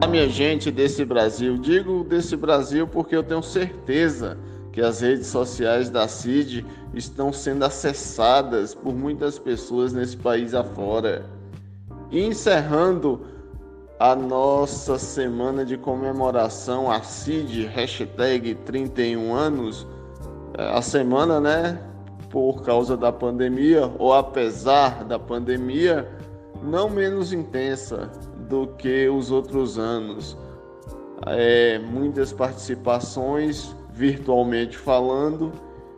minha gente desse Brasil. Digo desse Brasil porque eu tenho certeza que as redes sociais da CID estão sendo acessadas por muitas pessoas nesse país afora. E encerrando a nossa semana de comemoração à CID, hashtag 31 anos, a semana, né, por causa da pandemia, ou apesar da pandemia, não menos intensa do que os outros anos. Muitas participações, virtualmente falando,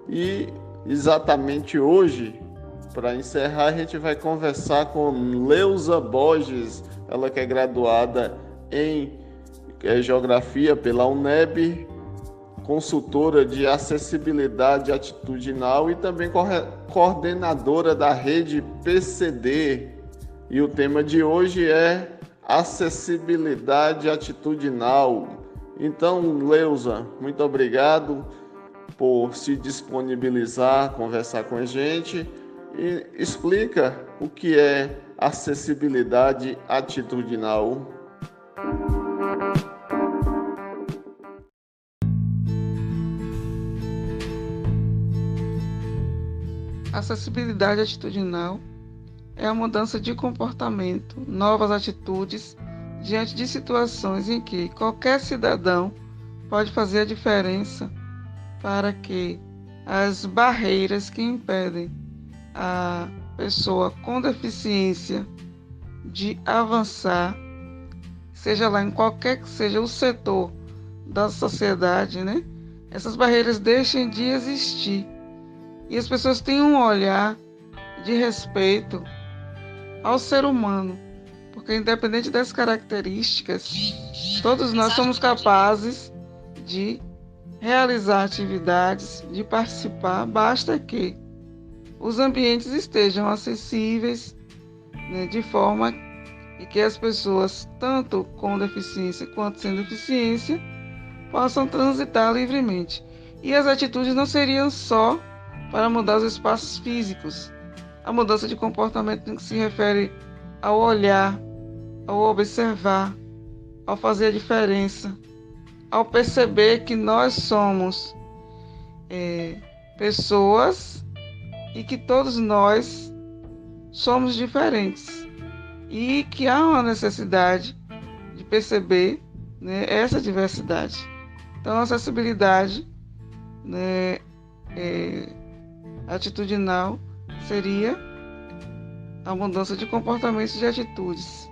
e exatamente hoje, para encerrar, a gente vai conversar com Leusa Borges, ela que é graduada em Geografia pela UNEB, consultora de acessibilidade atitudinal e também coordenadora da rede PCD. E o tema de hoje é acessibilidade atitudinal. Então, Leusa, muito obrigado por se disponibilizar, conversar com a gente e explica o que é acessibilidade atitudinal. Acessibilidade atitudinal é a mudança de comportamento, novas atitudes diante de situações em que qualquer cidadão pode fazer a diferença para que as barreiras que impedem a pessoa com deficiência de avançar, seja lá em qualquer que seja o setor da sociedade, né? Essas barreiras deixem de existir e as pessoas tenham um olhar de respeito ao ser humano, porque independente das características, todos nós somos capazes de realizar atividades, de participar, basta que os ambientes estejam acessíveis, né, de forma que as pessoas, tanto com deficiência quanto sem deficiência, possam transitar livremente. E as atitudes não seriam só para mudar os espaços físicos. A mudança de comportamento se refere ao olhar, ao observar, ao fazer a diferença, ao perceber que nós somos pessoas e que todos nós somos diferentes e que há uma necessidade de perceber, né, essa diversidade. Então, a acessibilidade, né, atitudinal seria a mudança de comportamentos e de atitudes.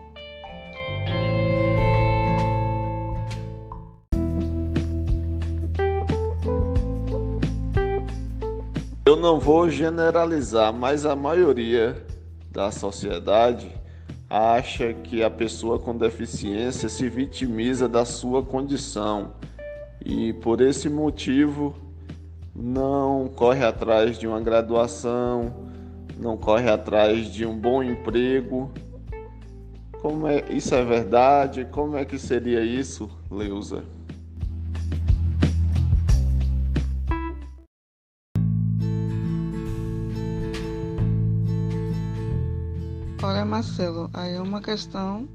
Eu não vou generalizar, mas a maioria da sociedade acha que a pessoa com deficiência se vitimiza da sua condição e, por esse motivo, não corre atrás de uma graduação, não corre atrás de um bom emprego. Isso é verdade? Como é que seria isso, Leusa? Olha, Marcelo, aí é uma questão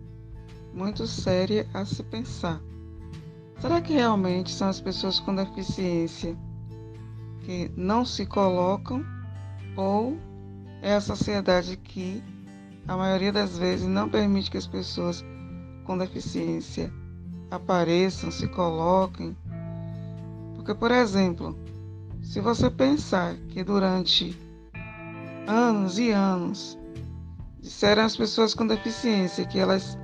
muito séria a se pensar. Será que realmente são as pessoas com deficiência que não se colocam, ou é a sociedade que, a maioria das vezes, não permite que as pessoas com deficiência apareçam, se coloquem? Porque, por exemplo, se você pensar que durante anos e anos disseram às pessoas com deficiência que elas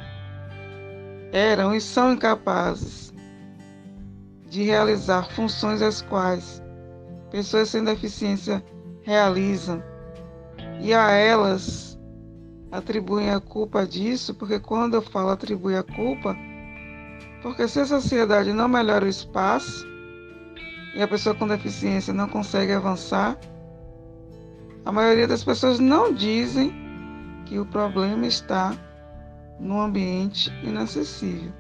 eram e são incapazes de realizar funções as quais pessoas sem deficiência realizam, e a elas atribuem a culpa disso, porque quando eu falo atribuir a culpa, porque se a sociedade não melhora o espaço e a pessoa com deficiência não consegue avançar, a maioria das pessoas não dizem que o problema está no ambiente inacessível.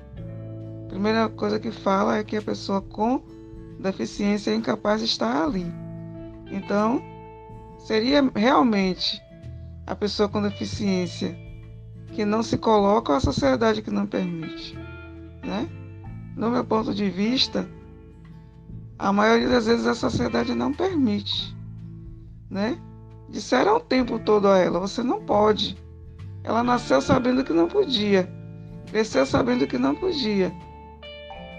A primeira coisa que fala é que a pessoa com deficiência é incapaz de estar ali. Então, seria realmente a pessoa com deficiência que não se coloca, ou a sociedade que não permite? né? No meu ponto de vista, a maioria das vezes a sociedade não permite, né? Disseram o tempo todo a ela, você não pode. Ela nasceu sabendo que não podia, cresceu sabendo que não podia.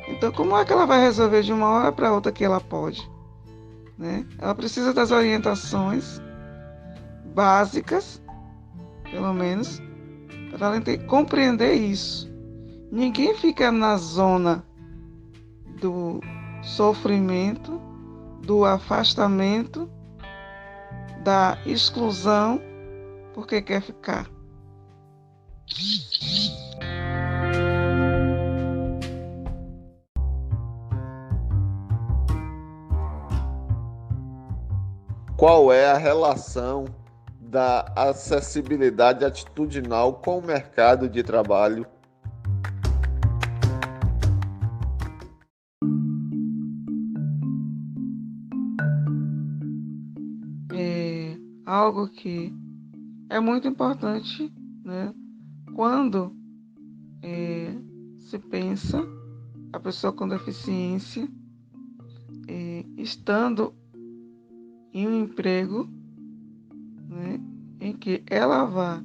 Então, como é que ela vai resolver de uma hora para outra que ela pode, né? Ela precisa das orientações básicas, pelo menos, para ela compreender isso. Ninguém fica na zona do sofrimento, do afastamento, da exclusão, porque quer ficar. Qual é a relação da acessibilidade atitudinal com o mercado de trabalho? É algo que é muito importante, né? Quando se pensa a pessoa com deficiência estando em um emprego, né, em que ela vá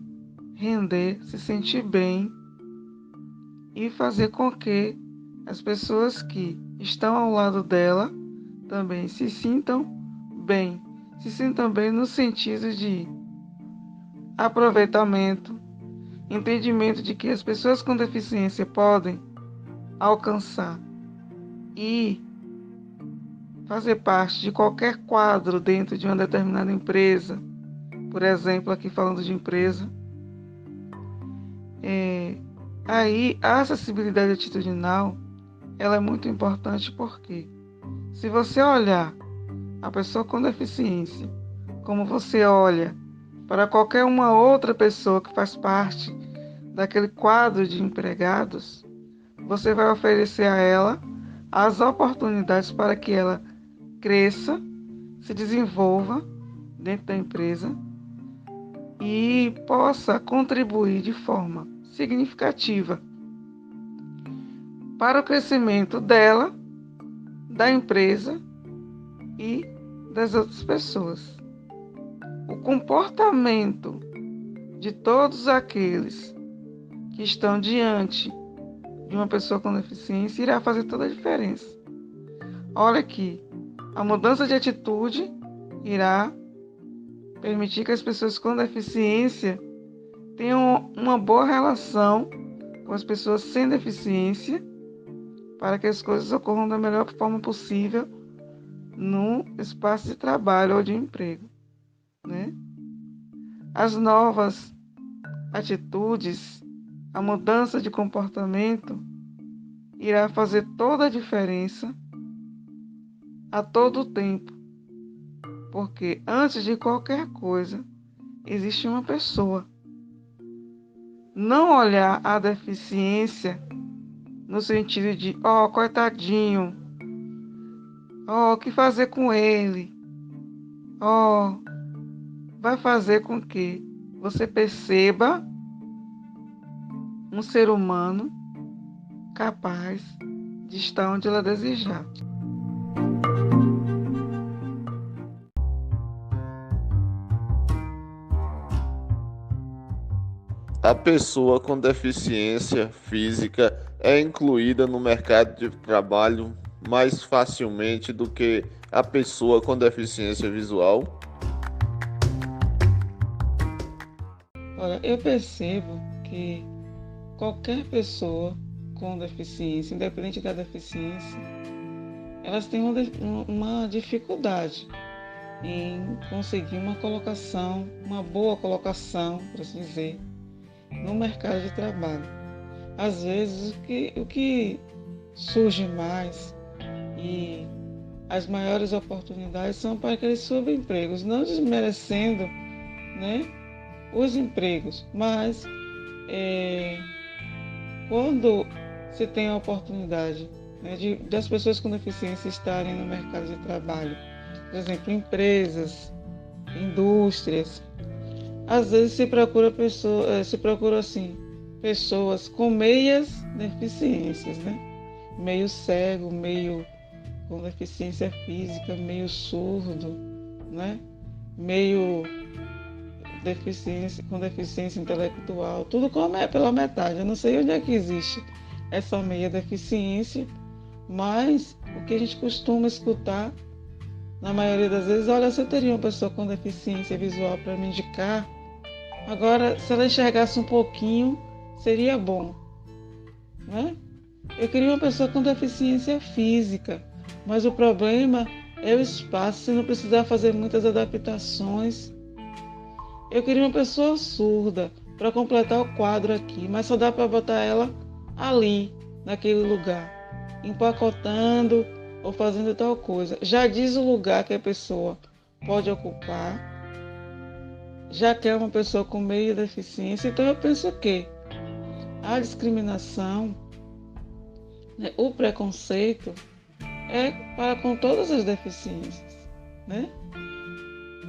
render, se sentir bem e fazer com que as pessoas que estão ao lado dela também se sintam bem. Se sintam bem no sentido de aproveitamento, entendimento de que as pessoas com deficiência podem alcançar e fazer parte de qualquer quadro dentro de uma determinada empresa. Por exemplo, aqui falando de empresa, aí a acessibilidade atitudinal ela é muito importante porque se você olhar a pessoa com deficiência como você olha para qualquer uma outra pessoa que faz parte daquele quadro de empregados, você vai oferecer a ela as oportunidades para que ela cresça, se desenvolva dentro da empresa e possa contribuir de forma significativa para o crescimento dela, da empresa e das outras pessoas. O comportamento de todos aqueles que estão diante de uma pessoa com deficiência irá fazer toda a diferença. Olha aqui, a mudança de atitude irá permitir que as pessoas com deficiência tenham uma boa relação com as pessoas sem deficiência para que as coisas ocorram da melhor forma possível no espaço de trabalho ou de emprego, né? As novas atitudes, a mudança de comportamento irá fazer toda a diferença a todo tempo, porque antes de qualquer coisa existe uma pessoa. Não olhar a deficiência no sentido de, coitadinho, o que fazer com ele? Vai fazer com que você perceba um ser humano capaz de estar onde ela desejar. A pessoa com deficiência física é incluída no mercado de trabalho mais facilmente do que a pessoa com deficiência visual? Olha, eu percebo que qualquer pessoa com deficiência, independente da deficiência, elas têm uma dificuldade em conseguir uma colocação, uma boa colocação, por assim dizer, no mercado de trabalho. Às vezes, o que surge mais e as maiores oportunidades são para aqueles subempregos, não desmerecendo, né, os empregos, mas quando se tem a oportunidade, né, das pessoas com deficiência estarem no mercado de trabalho, por exemplo, empresas, indústrias, às vezes se procura pessoas com meias deficiências, né? Meio cego, meio com deficiência física, meio surdo, né? Meio deficiência, com deficiência intelectual, tudo pela metade. Eu não sei onde é que existe essa meia deficiência, mas o que a gente costuma escutar, na maioria das vezes, olha, se eu teria uma pessoa com deficiência visual para me indicar, agora, se ela enxergasse um pouquinho, seria bom, né? Eu queria uma pessoa com deficiência física, mas o problema é o espaço, se não precisar fazer muitas adaptações. Eu queria uma pessoa surda para completar o quadro aqui, mas só dá para botar ela ali, naquele lugar, empacotando ou fazendo tal coisa. Já diz o lugar que a pessoa pode ocupar, já que é uma pessoa com meia deficiência, então eu penso que a discriminação, né, o preconceito é para com todas as deficiências, né?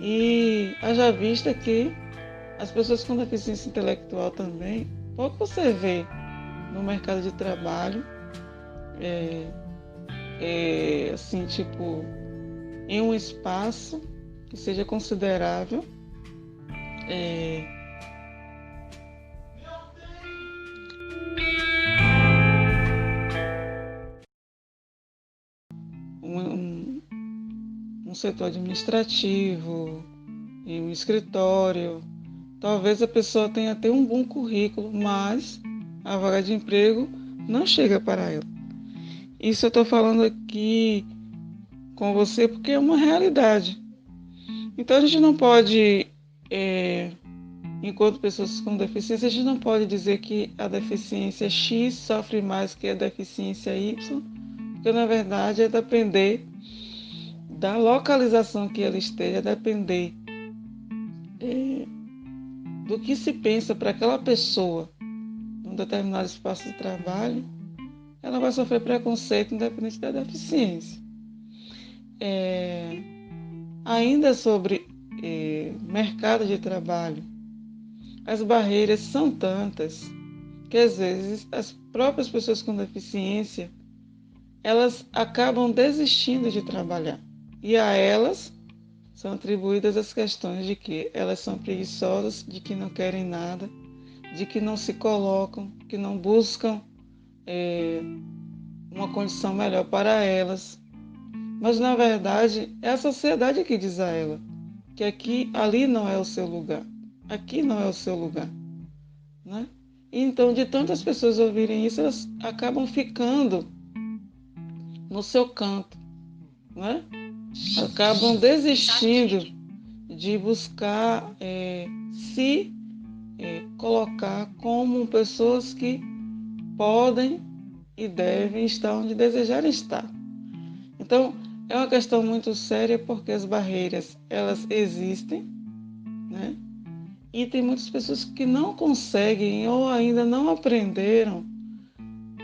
E haja vista que as pessoas com deficiência intelectual também, pouco você vê no mercado de trabalho, assim, tipo, em um espaço que seja considerável, um, um setor administrativo, em um escritório. Talvez a pessoa tenha até um bom currículo, mas a vaga de emprego não chega para ela. Isso eu estou falando aqui com você porque é uma realidade. Então a gente não pode, enquanto pessoas com deficiência, a gente não pode dizer que a deficiência X sofre mais que a deficiência Y, porque na verdade é depender da localização que ela esteja, depender do que se pensa para aquela pessoa num determinado espaço de trabalho, ela vai sofrer preconceito independente da deficiência. Ainda sobre mercado de trabalho, as barreiras são tantas que às vezes as próprias pessoas com deficiência elas acabam desistindo de trabalhar. E a elas são atribuídas as questões de que elas são preguiçosas, de que não querem nada, de que não se colocam, que não buscam uma condição melhor para elas. Mas, na verdade, é a sociedade que diz a ela que ali não é o seu lugar. Aqui não é o seu lugar. Né? E então, de tantas pessoas ouvirem isso, elas acabam ficando no seu canto. Né? Acabam desistindo de buscar se colocar como pessoas que podem e devem estar onde desejarem estar. Então, é uma questão muito séria porque as barreiras, elas existem, né? E tem muitas pessoas que não conseguem ou ainda não aprenderam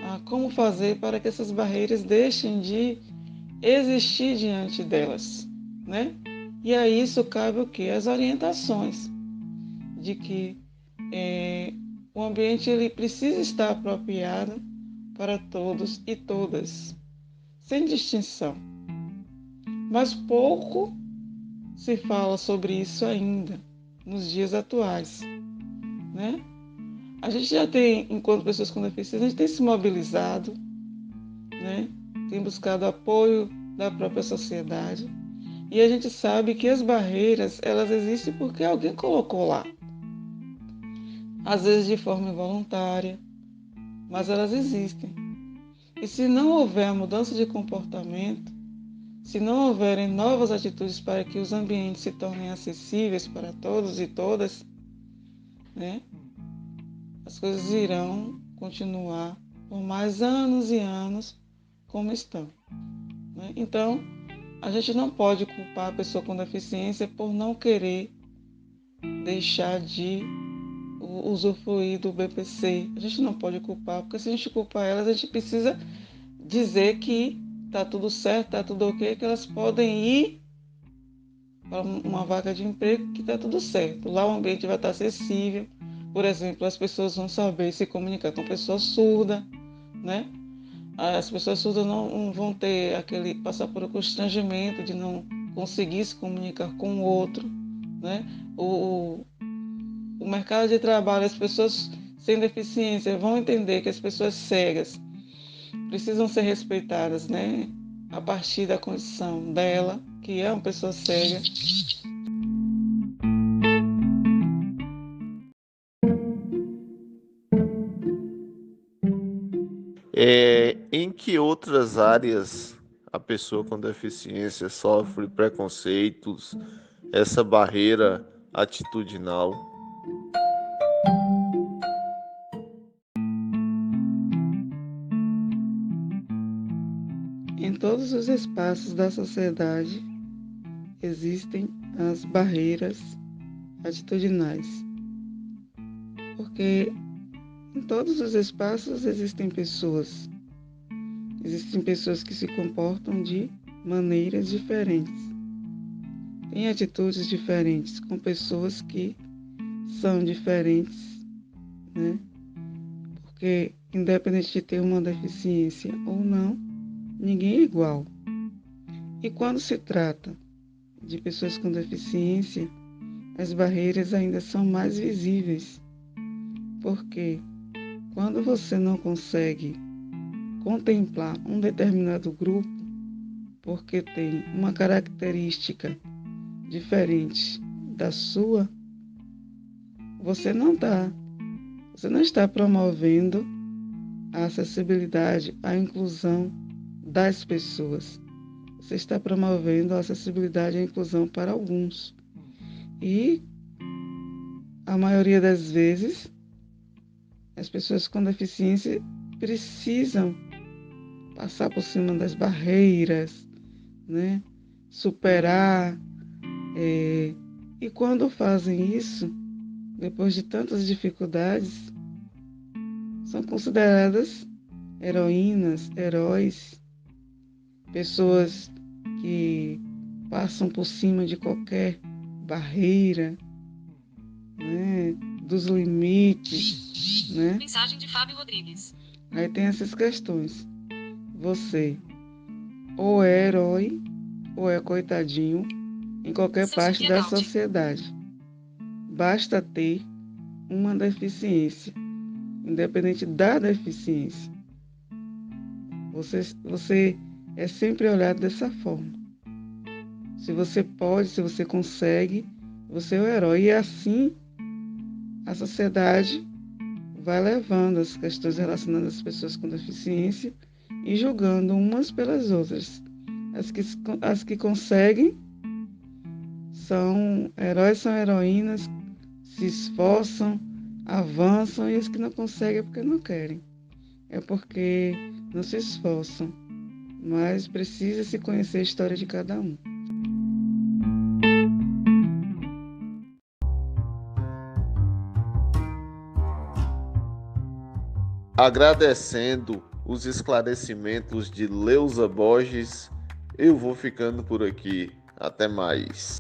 a como fazer para que essas barreiras deixem de existir diante delas, né? E a isso cabe o quê? As orientações de que o ambiente ele precisa estar apropriado para todos e todas, sem distinção. Mas pouco se fala sobre isso ainda, nos dias atuais, né? A gente já tem, enquanto pessoas com deficiência, a gente tem se mobilizado, né? Tem buscado apoio da própria sociedade. E a gente sabe que as barreiras, elas existem porque alguém colocou lá. Às vezes de forma involuntária, mas elas existem. E se não houver a mudança de comportamento, se não houverem novas atitudes para que os ambientes se tornem acessíveis para todos e todas, né, as coisas irão continuar por mais anos e anos como estão. Né? Então, a gente não pode culpar a pessoa com deficiência por não querer deixar de usufruir do BPC. A gente não pode culpar, porque se a gente culpar elas, a gente precisa dizer que está tudo certo, está tudo ok, que elas podem ir para uma vaga de emprego, que está tudo certo. Lá o ambiente vai estar acessível, Por exemplo, as pessoas vão saber se comunicar com pessoa surda, né? As pessoas surdas não vão ter passar por um constrangimento de não conseguir se comunicar com o outro, né? O, o mercado de trabalho, as pessoas sem deficiência vão entender que as pessoas cegas precisam ser respeitadas, né? A partir da condição dela, que é uma pessoa cega. Em que outras áreas a pessoa com deficiência sofre preconceitos, essa barreira atitudinal? Em todos os espaços da sociedade existem as barreiras atitudinais, porque em todos os espaços existem pessoas que se comportam de maneiras diferentes, têm atitudes diferentes com pessoas que são diferentes, né? Porque independente de ter uma deficiência ou não, ninguém é igual. E quando se trata de pessoas com deficiência, as barreiras ainda são mais visíveis, porque quando você não consegue contemplar um determinado grupo, porque tem uma característica diferente da sua, você não está promovendo a acessibilidade, a inclusão das pessoas. Você está promovendo a acessibilidade e a inclusão para alguns. E a maioria das vezes, as pessoas com deficiência precisam passar por cima das barreiras, né? Superar. E quando fazem isso, depois de tantas dificuldades, são consideradas heroínas, heróis, pessoas que passam por cima de qualquer barreira, né? Dos limites, né? Mensagem de Fábio Rodrigues. Aí tem essas questões. Você ou é herói ou é coitadinho em qualquer parte da sociedade. Basta ter uma deficiência, independente da deficiência. Você é sempre olhado dessa forma. Se você pode, se você consegue, você é o herói. E assim a sociedade vai levando as questões relacionadas às pessoas com deficiência e julgando umas pelas outras. As que conseguem são heróis, são heroínas, se esforçam, avançam, e as que não conseguem é porque não querem. É porque não se esforçam, mas precisa se conhecer a história de cada um. Agradecendo os esclarecimentos de Leusa Borges, eu vou ficando por aqui. Até mais.